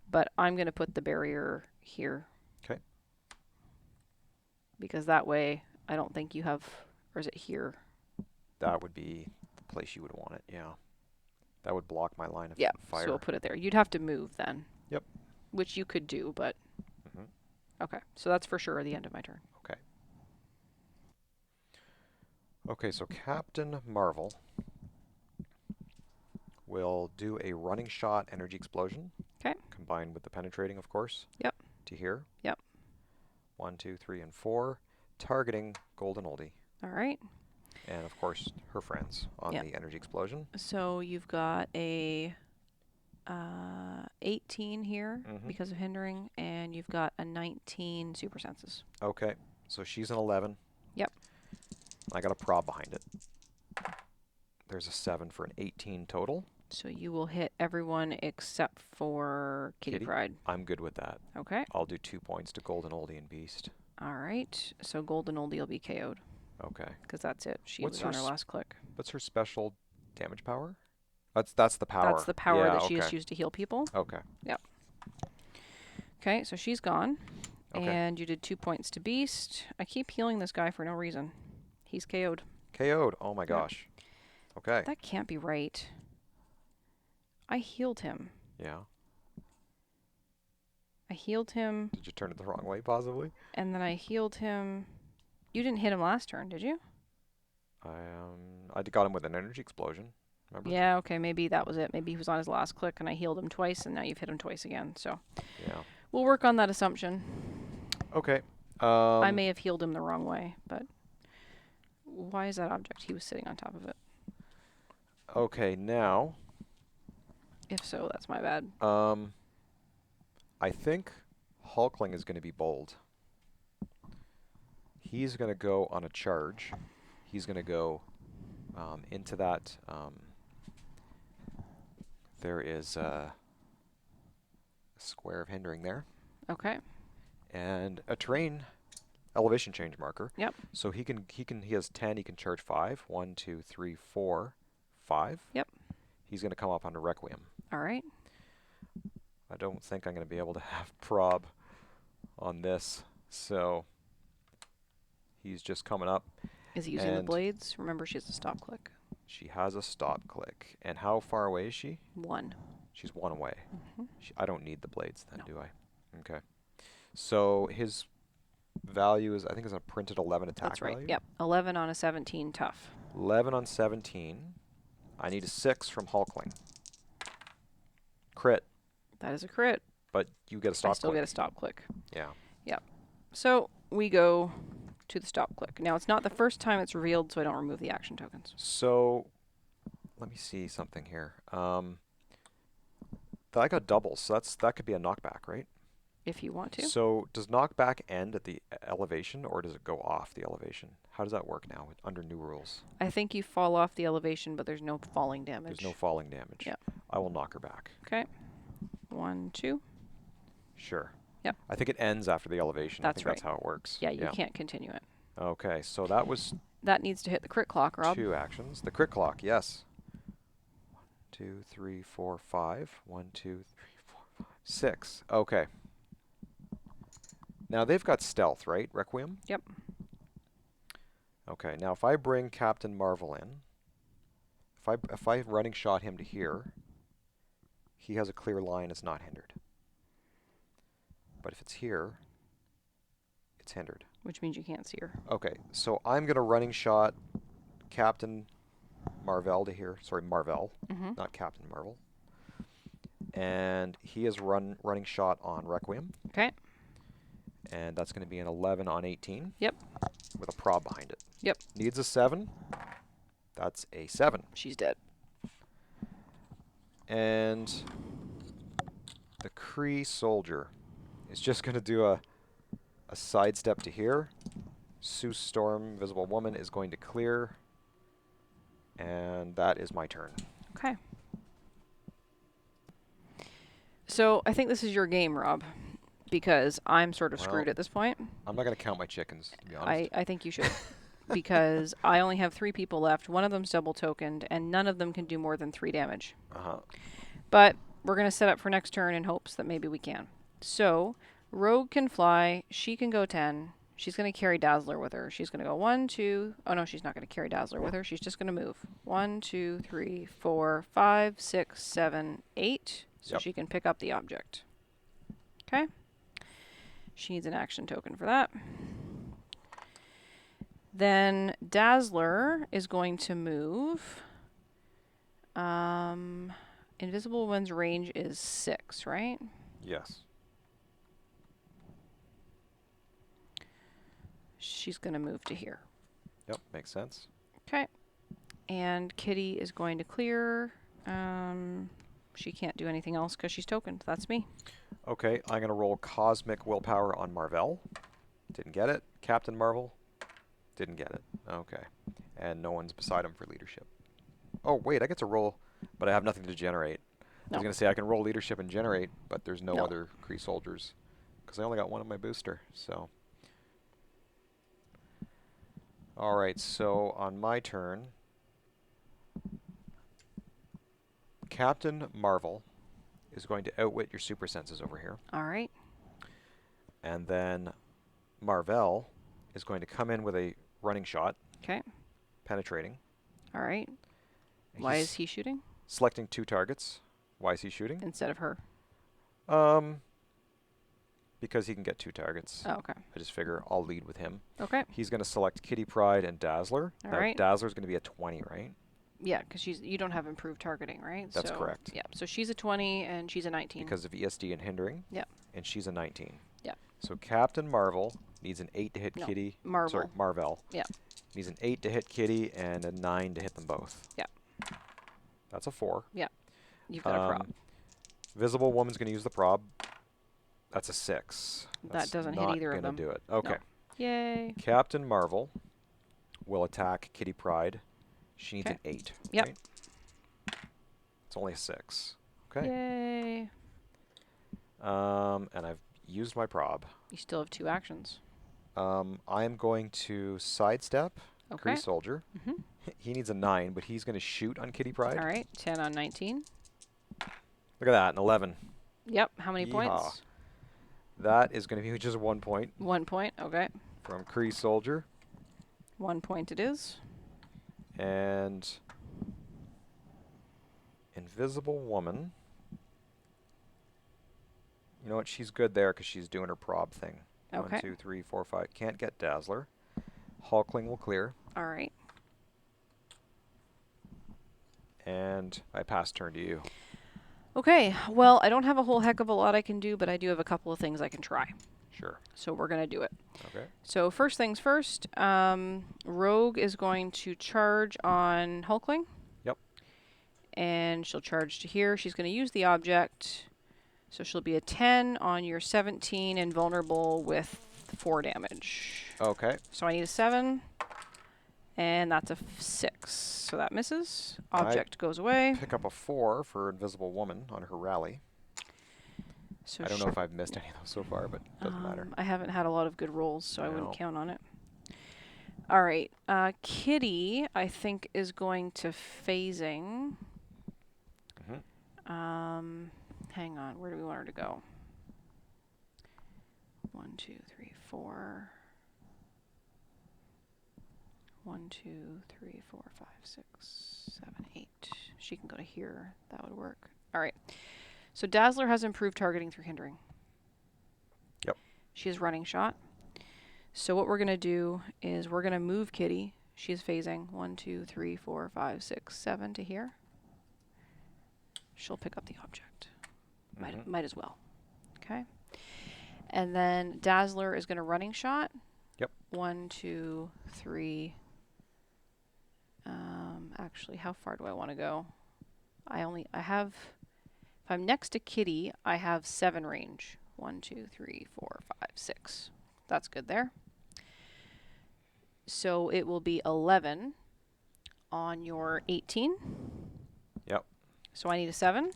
B: But I'm going to put the barrier here.
A: Okay.
B: Because that way, I don't think you have... Or is it here?
A: That would be the place you would want it, yeah. That would block my line of fire.
B: So we'll put it there. You'd have to move then.
A: Yep.
B: Which you could do, but... Okay, so that's for sure the end of my turn.
A: Okay. Okay, so Captain Mar-Vell will do a running shot energy explosion.
B: Okay.
A: Combined with the penetrating, of course.
B: Yep.
A: To here.
B: Yep.
A: 1, 2, 3, and 4. Targeting Golden Oldie.
B: All right.
A: And, of course, her friends on the energy explosion.
B: So you've got a 18 here because of hindering, and you've got a 19 super senses.
A: Okay. So she's an 11.
B: Yep.
A: I got a prob behind it. There's a 7 for an 18 total.
B: So you will hit everyone except for Kitty Pryde.
A: I'm good with that.
B: Okay.
A: I'll do 2 points to Golden Oldie and Beast.
B: All right. So Golden Oldie will be KO'd.
A: Okay.
B: Because that's it. She was on her last click.
A: What's her special damage power? That's the power.
B: That's the power that she has used to heal people.
A: Okay.
B: Yep. Okay, so she's gone.
A: Okay.
B: And you did 2 points to Beast. I keep healing this guy for no reason. He's KO'd.
A: KO'd. Oh my gosh. Okay.
B: That can't be right. I healed him.
A: Yeah.
B: I healed him.
A: Did you turn it the wrong way, possibly?
B: And then I healed him. You didn't hit him last turn, did you?
A: I got him with an energy explosion. Remember?
B: Yeah, okay, maybe that was it. Maybe he was on his last click and I healed him twice and now you've hit him twice again. So
A: yeah.
B: We'll work on that assumption.
A: Okay.
B: I may have healed him the wrong way, but why is that object? He was sitting on top of it.
A: Okay, now.
B: If so, that's my bad.
A: I think Hulkling is going to be bold. He's going to go on a charge. He's going to go into that. There is a square of hindering there.
B: Okay.
A: And a terrain elevation change marker.
B: Yep.
A: So he has 10, he can charge 5. 1, 2, 3, 4, 5.
B: Yep.
A: He's going to come up under Requiem.
B: All right.
A: I don't think I'm going to be able to have prob on this, so he's just coming up.
B: Is he using the blades? Remember, she has a stop click.
A: She has a stop click. And how far away is she?
B: 1.
A: She's 1 away. I don't need the blades then, do I? Okay. So his value is, I think, is a printed 11 attack
B: That's right.
A: value.
B: Yep. 11 on a 17 tough.
A: 11 on 17. I need a 6 from Hulkling. Crit.
B: That is a crit.
A: But you get a stop click.
B: I still get a stop click.
A: Yeah.
B: Yep. So we go to the stop click. Now, it's not the first time it's revealed, so I don't remove the action tokens.
A: So let me see something here. I got doubles, so that could be a knockback, right?
B: If you want to.
A: So does knockback end at the elevation, or does it go off the elevation? How does that work now under new rules?
B: I think you fall off the elevation, but there's no falling damage.
A: There's no falling damage.
B: Yep.
A: I will knock her back.
B: Okay. 1, 2.
A: Sure.
B: Yep.
A: I think it ends after the elevation.
B: That's right.
A: That's how it works.
B: Yeah, you can't continue it.
A: Okay, so that was...
B: That needs to hit the crit clock, Rob.
A: 2 actions. The crit clock, yes. 1, 2, 3, 4, 5. 1, 2, 3, 4, 5, 6. Okay. Now they've got stealth, right? Requiem?
B: Yep.
A: Okay, now if I bring Captain Mar-Vell in, if I running shot him to here, he has a clear line, it's not hindered. But if it's here, it's hindered.
B: Which means you can't see her.
A: Okay, so I'm going to running shot Captain Mar-Vell to here. Sorry, Mar-Vell, not Captain Mar-Vell. And he is running shot on Requiem.
B: Okay.
A: And that's going to be an 11 on 18.
B: Yep.
A: With a prob behind it.
B: Yep.
A: Needs a 7. That's a 7.
B: She's dead.
A: And the Kree soldier is just going to do a sidestep to here. Sue Storm, Visible Woman, is going to clear. And that is my turn.
B: Okay. So I think this is your game, Rob, because I'm sort of screwed at this point.
A: I'm not going to count my chickens, to be honest.
B: I think you should. Because I only have 3 people left. One of them's double tokened, and none of them can do more than 3 damage.
A: Uh-huh.
B: But we're going to set up for next turn in hopes that maybe we can. So, Rogue can fly. She can go 10. She's going to carry Dazzler with her. She's going to go 1, 2. Oh, no, she's not going to carry Dazzler with her. She's just going to move. 1, 2, 3, 4, 5, 6, 7, 8. So she can pick up the object. Okay. She needs an action token for that. Then Dazzler is going to move. Invisible Woman's range is 6, right?
A: Yes.
B: She's going to move to here.
A: Yep, makes sense.
B: Okay. And Kitty is going to clear. She can't do anything else because she's tokened. That's me.
A: Okay, I'm going to roll Cosmic Willpower on Mar-Vell. Didn't get it. Captain Marvel. Didn't get it. Okay. And no one's beside him for leadership. Oh, wait, I get to roll, but I have nothing to generate. I was going to say I can roll leadership and generate, but there's no other Kree soldiers because I only got one in my booster. So, all right, so on my turn, Captain Marvel is going to outwit your super senses over here.
B: All right.
A: And then Mar-Vell is going to come in with a running shot.
B: Okay.
A: Penetrating.
B: All right. Why is he shooting?
A: Selecting 2 targets. Why is he shooting?
B: Instead of her.
A: Because he can get 2 targets.
B: Oh, okay.
A: I just figure I'll lead with him.
B: Okay.
A: He's going to select Kitty Pryde and Dazzler.
B: All
A: now,
B: right.
A: Dazzler's going to be a 20, right?
B: Yeah, because you don't have improved targeting, right?
A: That's correct.
B: Yeah, so she's a 20 and she's a 19.
A: Because of ESD and hindering.
B: Yeah.
A: And she's a 19.
B: Yeah.
A: So Captain Marvel needs an 8 to hit Kitty. Sorry, Mar-Vell.
B: Yeah.
A: Needs an 8 to hit Kitty and a 9 to hit them both.
B: Yeah.
A: That's a 4.
B: Yeah. You've got a prob.
A: Visible Woman's going to use the prob. That's a 6.
B: That doesn't hit either of them.
A: Not going to do it. Okay.
B: No. Yay.
A: Captain Marvel will attack Kitty Pryde. She needs an 8.
B: Yep.
A: Right? It's only a 6. Okay.
B: Yay.
A: And I've used my prob.
B: You still have 2 actions.
A: I am going to sidestep Kree Soldier.
B: Mm-hmm.
A: He needs a 9, but he's going to shoot on Kitty Pryde.
B: All right. 10 on 19.
A: Look at that, an 11.
B: Yep. How many points?
A: That is going to be just 1 point.
B: 1 point. Okay.
A: From Kree Soldier.
B: 1 point it is.
A: And Invisible Woman. You know what? She's good there because she's doing her prob thing.
B: Okay.
A: 1, 2, 3, 4, 5. Can't get Dazzler. Hulkling will clear.
B: All right.
A: And I pass turn to you.
B: Okay. Well, I don't have a whole heck of a lot I can do, but I do have a couple of things I can try.
A: Sure.
B: So we're going to do it.
A: Okay.
B: So first things first, Rogue is going to charge on Hulkling.
A: Yep.
B: And she'll charge to here. She's going to use the object. So she'll be a 10 on your 17 and vulnerable with 4 damage.
A: Okay.
B: So I need a 7. And that's a 6. So that misses. Object goes away.
A: Pick up a 4 for Invisible Woman on her rally.
B: So
A: I don't know if I've missed any of those so far, but it doesn't matter.
B: I haven't had a lot of good rolls, so I wouldn't count on it. All right. Kitty, I think, is going to phasing. Hang on. Where do we want her to go? 1, 2, 3, 4. 1, 2, 3, 4, 5, 6, 7, 8. She can go to here. That would work. All right. So Dazzler has improved targeting through hindering.
A: Yep.
B: She has running shot. So what we're going to do is we're going to move Kitty. She's phasing 1, 2, 3, 4, 5, 6, 7 to here. She'll pick up the object. Might as well. Okay. And then Dazzler is going to running shot.
A: Yep.
B: 1, 2, 3. Actually, how far do I want to go? I have, if I'm next to Kitty, I have 7 range. 1, 2, 3, 4, 5, 6. That's good there. So it will be 11 on your 18.
A: Yep.
B: So I need a 7.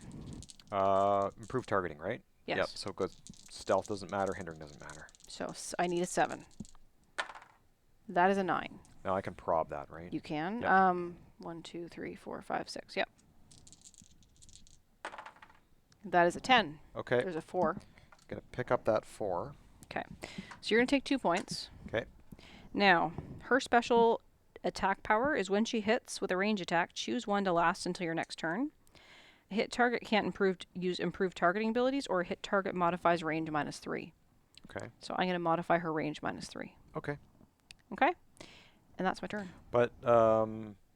A: Improved targeting, right?
B: Yes.
A: Yep. So good. Stealth doesn't matter. Hindering doesn't matter.
B: So I need a 7. That is a 9.
A: Now I can prob that, right?
B: You can.
A: Yep.
B: 1, 2, 3, 4, 5, 6. Yep. That is a 10.
A: Okay.
B: There's a 4.
A: Gonna pick up that 4.
B: Okay. So you're going to take 2 points.
A: Okay.
B: Now, her special attack power is when she hits with a range attack, choose one to last until your next turn. A hit target can't use improved targeting abilities, or a hit target modifies range -3.
A: Okay.
B: So I'm going to modify her range -3.
A: Okay.
B: Okay? And that's my turn.
A: But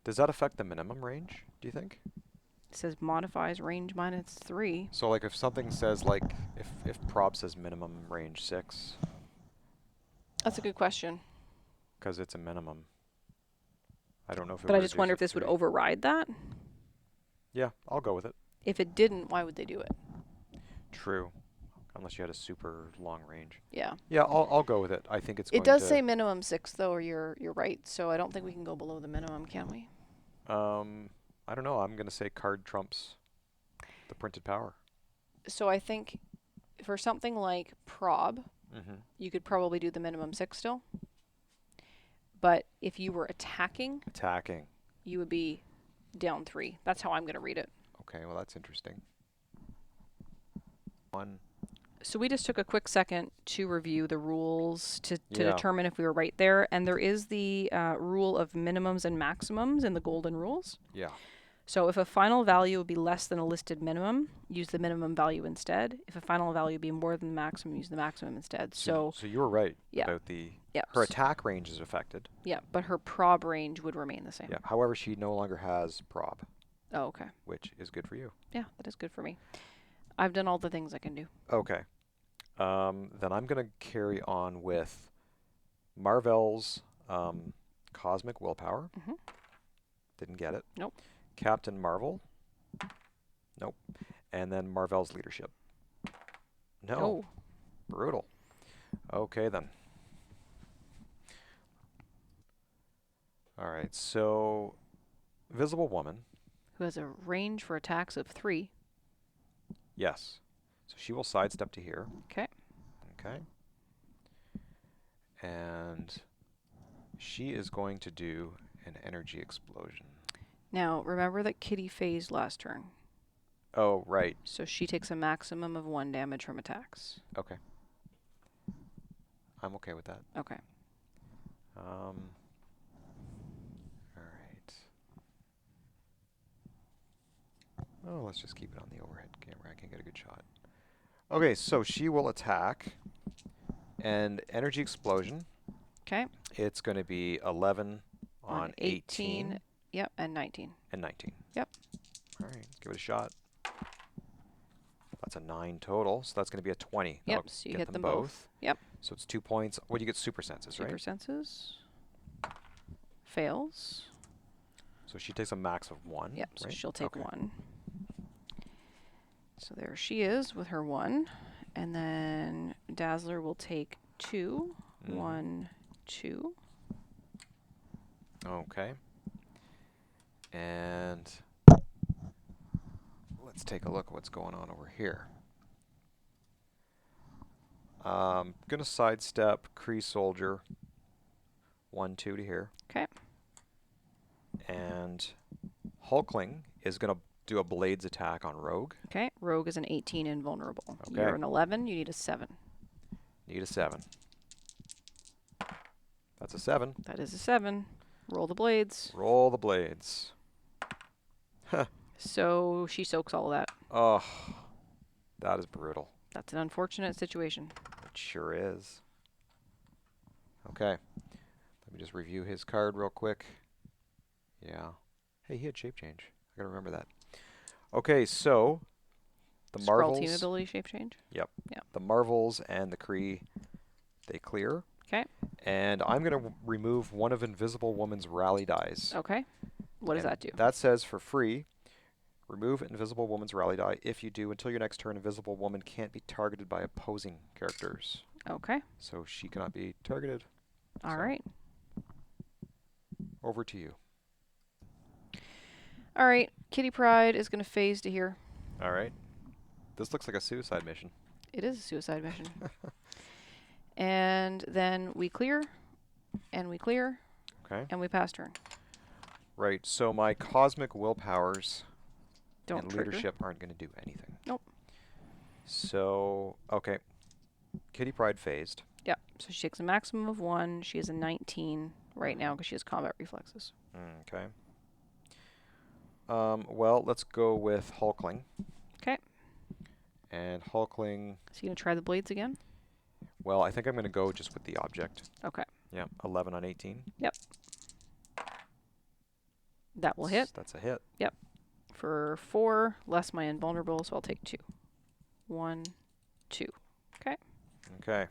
A: does that affect the minimum range, do you think?
B: It says modifies range -3.
A: So like if something says like if prob says minimum range 6,
B: That's a good question.
A: because it's a minimum. I don't know if it
B: But
A: would
B: I just wonder if
A: reduce
B: this would
A: it
B: override that.
A: Yeah, I'll go with it.
B: If it didn't, why would they do it?
A: True. Unless you had a super long range.
B: Yeah.
A: Yeah, I'll go with it. I think it's going
B: It does
A: to
B: say minimum 6 though, or you're right. So I don't think we can go below the minimum, can we?
A: I don't know. I'm going to say card trumps the printed power.
B: So I think for something like prob, you could probably do the minimum 6 still. But if you were attacking, you would be down 3. That's how I'm going to read it.
A: Okay, well that's interesting. 1.
B: So we just took a quick second to review the rules to determine if we were right there. And there is the rule of minimums and maximums in the golden rules.
A: Yeah.
B: So if a final value would be less than a listed minimum, use the minimum value instead. If a final value would be more than the maximum, use the maximum instead. So
A: you were right
B: yeah.
A: about her attack range is affected.
B: Yeah, but her prob range would remain the same.
A: Yeah. However, she no longer has prob.
B: Oh, okay.
A: Which is good for you.
B: Yeah, that is good for me. I've done all the things I can do.
A: Okay. Then I'm going to carry on with Mar-Vell-ous Cosmic Willpower. Didn't get it.
B: Nope.
A: Captain Mar-Vell. Nope. And then Mar-Vell's Leadership. No.
B: Oh.
A: Brutal. Okay, then. All right, so Visible Woman.
B: Who has a range for attacks of 3.
A: Yes. So she will sidestep to here.
B: Okay.
A: Okay. And she is going to do an energy explosion.
B: Now, remember that Kitty phased last turn.
A: Oh, right.
B: So she takes a maximum of 1 damage from attacks.
A: Okay. I'm okay with that.
B: Okay.
A: All right. Oh, let's just keep it on the overhead camera. I can get a good shot. Okay, so she will attack. And energy explosion.
B: Okay.
A: It's going to be 11 on 18.
B: Yep, and 19.
A: And 19.
B: Yep.
A: All right, give it a shot. That's a 9 total, so that's going to be a 20.
B: Yep, so you
A: get
B: hit them both. Yep.
A: So it's 2 points. What do you get? Super senses, right?
B: Super senses. Fails.
A: So she takes a max of 1.
B: Yep, so
A: right?
B: she'll take 1. So there she is with her 1. And then Dazzler will take 2. 1, 2.
A: Okay. And let's take a look at what's going on over here. Going to sidestep Kree Soldier. 1, 2 to here.
B: Okay.
A: And Hulkling is going to do a Blades attack on Rogue.
B: Okay. Rogue is an 18 invulnerable.
A: Okay.
B: You're an 11. You need a 7.
A: Need a 7. That's a 7.
B: That is a 7. Roll the blades.
A: Roll the blades.
B: So she soaks all of that.
A: Oh, that is brutal.
B: That's an unfortunate situation.
A: It sure is. Okay. Let me just review his card real quick. Yeah. Hey, he had shape change. I gotta remember that. Okay, so the
B: Skrull team
A: Mar-Vell-ous.
B: ability shape change.
A: Yep.
B: Yep.
A: The Mar-Vell-ous and the Kree, they clear.
B: Okay.
A: And I'm gonna remove one of Invisible Woman's rally dies.
B: Okay. What does that do?
A: That says for free, remove Invisible Woman's rally die. If you do, until your next turn, Invisible Woman can't be targeted by opposing characters.
B: Okay.
A: So she cannot be targeted.
B: All right.
A: Over to you.
B: All right. Kitty Pryde is going to phase to here.
A: All right. This looks like a suicide mission.
B: It is a suicide mission. And then we clear, and we clear,
A: Okay.
B: and we pass turn.
A: Right. So my cosmic willpowers
B: Don't
A: and
B: trigger.
A: leadership aren't going to do anything.
B: Nope.
A: So, okay. Kitty Pryde phased.
B: Yep. So she takes a maximum of 1. She is a 19 right now because she has combat reflexes.
A: Okay. Well, let's go with Hulkling.
B: Okay.
A: And Hulkling...
B: So you going to try the blades again?
A: Well, I think I'm going to go just with the object.
B: Okay.
A: Yeah, 11 on 18.
B: Yep. That will hit.
A: That's a hit.
B: Yep. For 4, less my invulnerable, so I'll take 2. 1, 2. Okay.
A: Okay.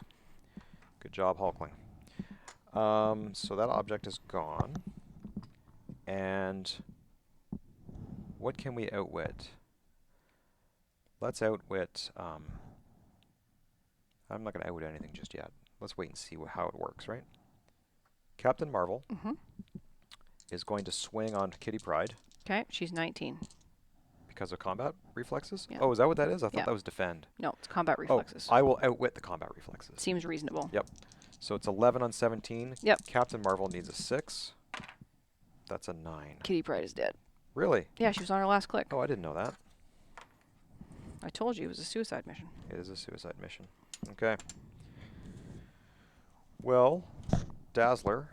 A: Good job, Hulkling. So that object is gone. And what can we outwit? Let's outwit... I'm not going to outwit anything just yet. Let's wait and see how it works, right? Captain Mar-Vell is going to swing on Kitty Pryde.
B: Okay, she's 19.
A: Because of combat reflexes?
B: Yeah.
A: Oh, is that what that is? I thought
B: Yeah.
A: that was defend.
B: No, it's combat reflexes.
A: Oh, I will outwit the combat reflexes.
B: Seems reasonable.
A: Yep. So it's 11 on 17.
B: Yep.
A: Captain Mar-Vell needs a 6. That's a 9.
B: Kitty Pryde is dead.
A: Really?
B: Yeah, she was on her last click.
A: Oh, I didn't know that.
B: I told you it was a suicide mission.
A: It is a suicide mission. Okay. Well, Dazzler.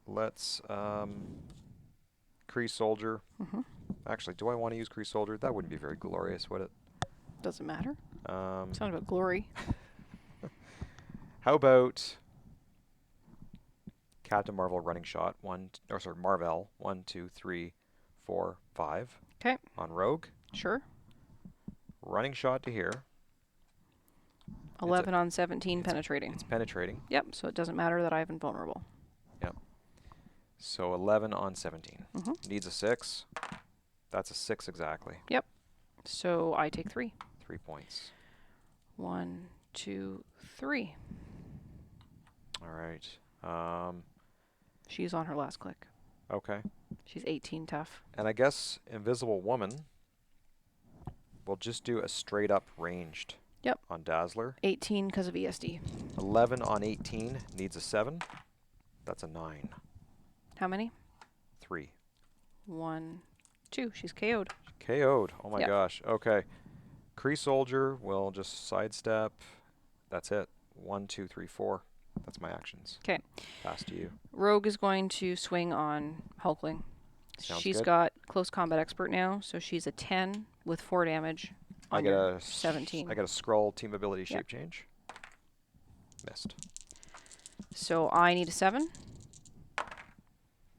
A: Let's Kree Soldier. Actually, do I want to use Kree Soldier? That wouldn't be very glorious, would it?
B: Doesn't matter. It's not about glory.
A: How about Captain Mar-Vell running shot? Mar-Vell. 1, 2, 3, 4, 5.
B: Okay.
A: On Rogue.
B: Sure.
A: Running shot to here.
B: 11 on 17 penetrating.
A: It's penetrating.
B: Yep, so it doesn't matter that I have invulnerable.
A: Yep. So 11 on 17. Needs a 6. That's a 6 exactly.
B: Yep. So I take 3.
A: 3 points.
B: 1, 2, 3.
A: All right.
B: She's on her last click.
A: Okay.
B: She's 18 tough.
A: And I guess Invisible Woman will just do a straight up ranged.
B: Yep.
A: On Dazzler.
B: 18 because of ESD.
A: 11 on 18 needs a 7. That's a 9.
B: How many?
A: 3.
B: 1, 2. She's KO'd.
A: KO'd. Oh my
B: Yep.
A: gosh. Okay. Kree Soldier will just sidestep. That's it. 1, 2, 3, 4. That's my actions.
B: Okay.
A: Pass to you.
B: Rogue is going to swing on Hulkling. She's got close combat expert now, so she's a 10 with 4 damage.
A: I get a
B: 17.
A: I got a scroll team ability shape change. Missed.
B: So I need a 7.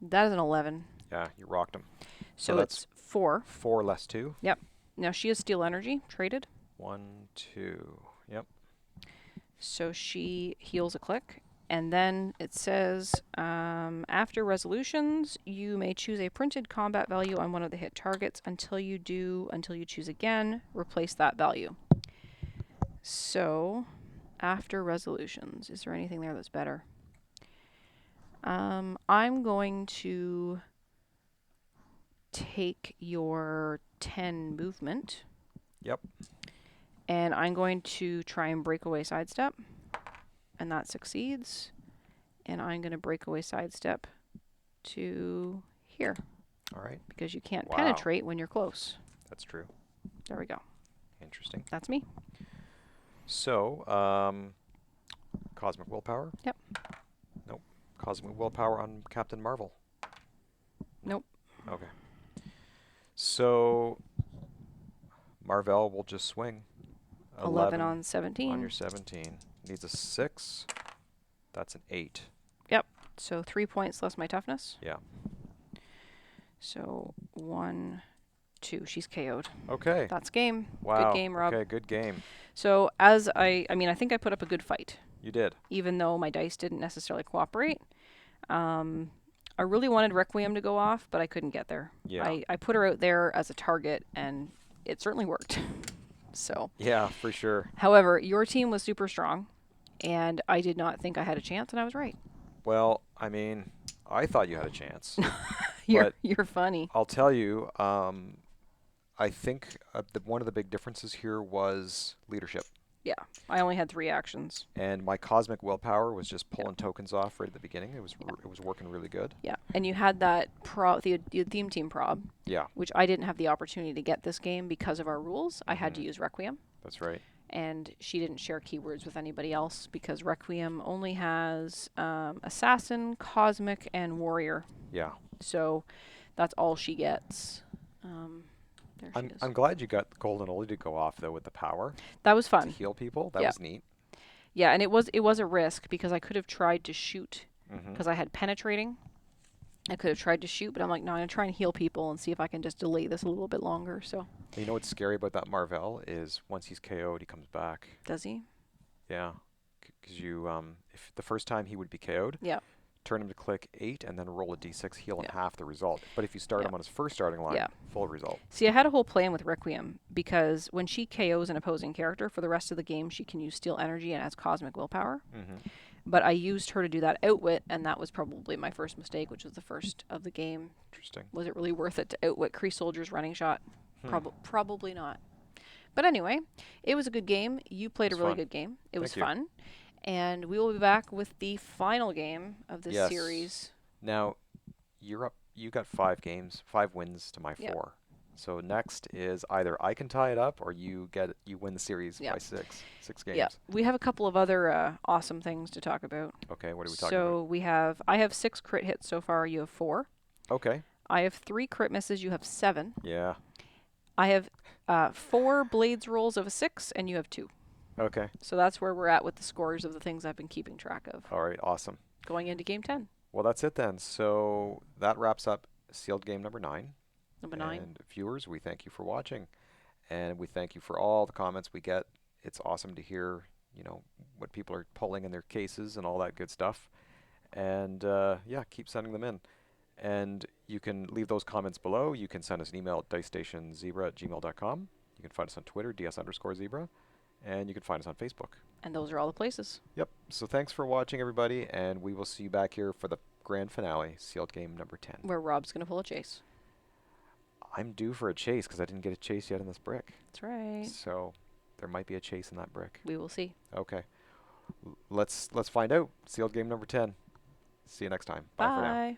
B: That is an 11.
A: Yeah, you rocked him.
B: So it's 4.
A: 4 less 2.
B: Yep. Now she has steel energy traded.
A: 1, 2. Yep.
B: So she heals a click. And then it says, after resolutions, you may choose a printed combat value on one of the hit targets. Until you choose again, replace that value. So, after resolutions, is there anything there that's better? I'm going to take your 10 movement.
A: Yep.
B: And I'm going to try and breakaway sidestep. And that succeeds. And I'm going to breakaway sidestep to here.
A: All right.
B: Because you can't penetrate when you're close.
A: That's true.
B: There we go.
A: Interesting.
B: That's me.
A: So, Cosmic Willpower?
B: Yep.
A: Nope. Cosmic Willpower on Captain Mar-Vell?
B: Nope.
A: Okay. So, Mar-Vell will just swing.
B: 11 on 17.
A: On your 17. Needs a 6. That's an 8.
B: Yep. So 3 points less my toughness.
A: Yeah.
B: So 1, 2. She's KO'd.
A: Okay.
B: That's game.
A: Wow.
B: Good game, Rob.
A: Okay, good game.
B: So as I think I put up a good fight.
A: You did.
B: Even though my dice didn't necessarily cooperate. I really wanted Requiem to go off, but I couldn't get there.
A: Yeah.
B: I put her out there as a target, and it certainly worked. So.
A: Yeah, for sure.
B: However, your team was super strong, and I did not think I had a chance, and I was right.
A: Well, I mean, I thought you had a chance.
B: You're funny.
A: I'll tell you, I think one of the big differences here was leadership.
B: Yeah, I only had 3 actions.
A: And my cosmic willpower was just pulling tokens off right at the beginning. It was working really good.
B: Yeah, and you had that the theme team prob.
A: Yeah.
B: Which I didn't have the opportunity to get this game because of our rules. I had to use Requiem.
A: That's right.
B: And she didn't share keywords with anybody else because Requiem only has Assassin, Cosmic, and Warrior.
A: Yeah.
B: So that's all she gets. There she is.
A: I'm glad you got Golden Oli to go off, though, with the power.
B: That was fun.
A: To heal people. That was neat.
B: Yeah, and it was a risk because I could have tried to shoot because I had penetrating. I could have tried to shoot, but I'm like, no, I'm going to try and heal people and see if I can just delay this a little bit longer. So.
A: You know what's scary about that Mar-Vell is once he's KO'd, he comes back.
B: Does he?
A: Yeah. Because if the first time he would be KO'd, turn him to click 8 and then roll a d6, heal him half the result. But if you start him on his first starting line, full result.
B: See, I had a whole plan with Requiem because when she KOs an opposing character, for the rest of the game, she can use Steel Energy and has Cosmic Willpower. But I used her to do that outwit, and that was probably my first mistake, which was the first of the game.
A: Interesting.
B: Was it really worth it to outwit Kree Soldier's running shot? Probably not. But anyway, it was a good game. You played a really good game. It was fun. And we will be back with the final game of this series.
A: Now, you're up. You got 5 games, 5 wins to my 4. So next is either I can tie it up or you win the series by 6 games.
B: Yeah, we have a couple of other awesome things to talk about.
A: Okay, what are we talking about?
B: So I have 6 crit hits so far. You have 4.
A: Okay.
B: I have 3 crit misses. You have 7.
A: Yeah.
B: I have 4 blades rolls of a 6, and you have 2.
A: Okay.
B: So that's where we're at with the scores of the things I've been keeping track of.
A: All right, awesome.
B: Going into game 10.
A: Well, that's it then. So that wraps up sealed game number 9.
B: Number 9.
A: And viewers, we thank you for watching. And we thank you for all the comments we get. It's awesome to hear, what people are pulling in their cases and all that good stuff. And keep sending them in. And you can leave those comments below. You can send us an email at dicestationzebra@gmail.com. You can find us on Twitter, ds_zebra. And you can find us on Facebook.
B: And those are all the places.
A: Yep. So thanks for watching, everybody. And we will see you back here for the grand finale, sealed game number 10.
B: Where Rob's going to pull a chase.
A: I'm due for a chase because I didn't get a chase yet in this brick.
B: That's right.
A: So there might be a chase in that brick.
B: We will see.
A: Okay. Let's find out. Sealed game number 10. See you next time. Bye for now.